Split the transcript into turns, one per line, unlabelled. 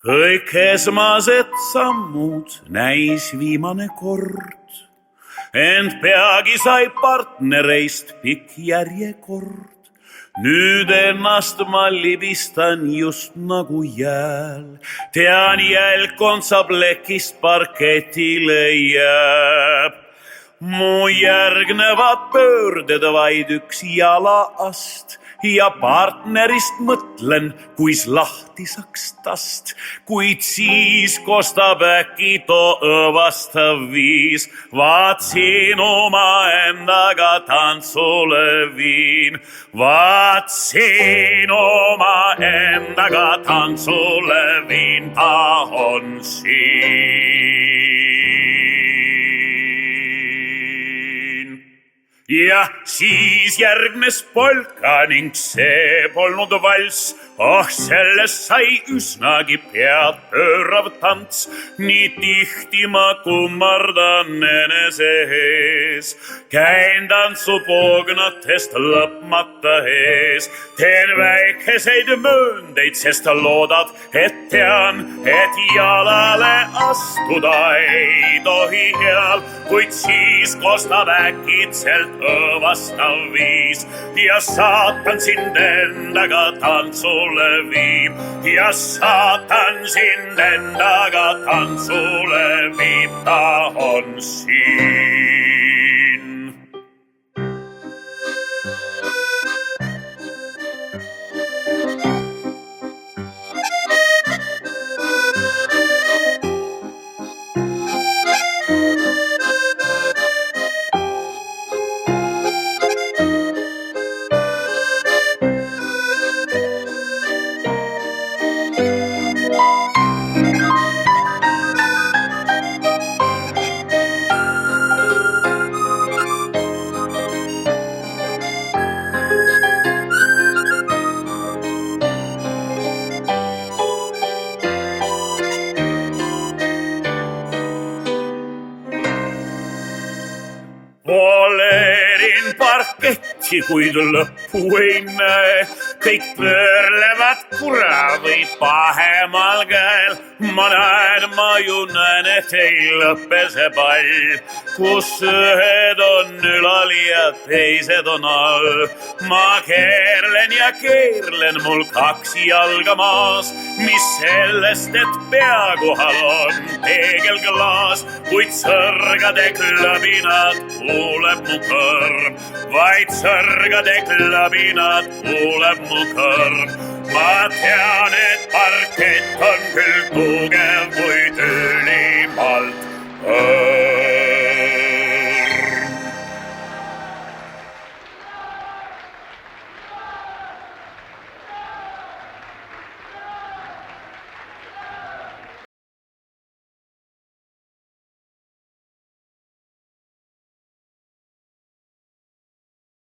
kõik esmased sammud näis viimane kord, ent peagi sai partnereist pikk järjekord. Nüüd ennast ma libistan just nagu jääl, tean jälgkond saab lekist parketile jääb. Mu järgnevad pöörded vaid üks jalaast ja partnerist mõtlen, kuis lahti saaks tast, kuid siis kostab äkki too õõvastav viis. Vaat siin omaendaga tantsule viin, vaat siin omaendaga tantsule viin, ta on siin. Ja siis järgnes polka ning see polnud valss, sellest sai üsnagi pead pöörav tants. Nii tihti ma kummardan enese ees, käin tantsupoognatest lõpmata ees, teen väikeseid mööndeid, sest loodad, et tean, et jalale astuda ei tohi heal, kuid siis kostab äkitselt õõvastav viis ja saatan sind endaga tantsule viib, ja saatan sind endaga tantsule viib, ta on siin. Poleerin parketti, kuid lõppu ei näe, kõik pöörlevad kura või pahemal käel. Ma näen, ma ju näen, et ei lõppe see pall, kus ühed on ülal ja teised on all. Ma keerlen ja keerlen, mul kaks jalga maas, mis sellest, et pea kohal on peegelklaas, kuid sõrgade klõbinad kuuleb mu kõrv, vaid sõrgade klõbinad kuuleb mu kõrv. Ma tean, et parkett on küll tugev